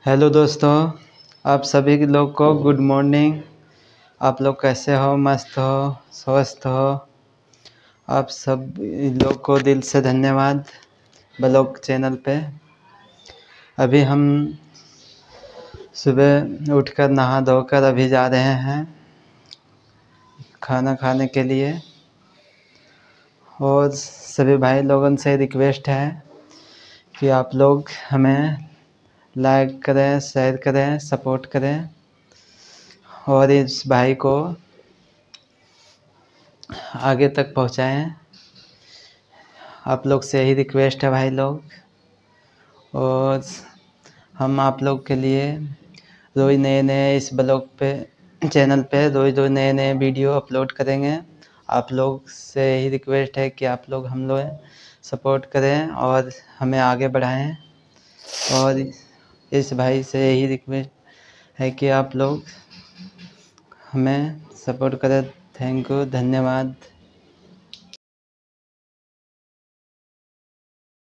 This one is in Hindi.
हेलो दोस्तों, आप सभी लोग को गुड मॉर्निंग। आप लोग कैसे हो? मस्त हो, स्वस्थ हो? आप सब लोग को दिल से धन्यवाद ब्लॉग चैनल पे। अभी हम सुबह उठकर नहा धोकर अभी जा रहे हैं खाना खाने के लिए। और सभी भाई लोगों से रिक्वेस्ट है कि आप लोग हमें लाइक करें, शेयर करें, सपोर्ट करें और इस भाई को आगे तक पहुंचाएं। आप लोग से यही रिक्वेस्ट है भाई लोग। और हम आप लोग के लिए रोज़ नए नए इस ब्लॉग पे चैनल पे रोज़ नए नए वीडियो अपलोड करेंगे। आप लोग से यही रिक्वेस्ट है कि आप लोग हम लोग सपोर्ट करें और हमें आगे बढ़ाएं। और इस भाई से यही रिक्वेस्ट है कि आप लोग हमें सपोर्ट करें। थैंक यू, धन्यवाद।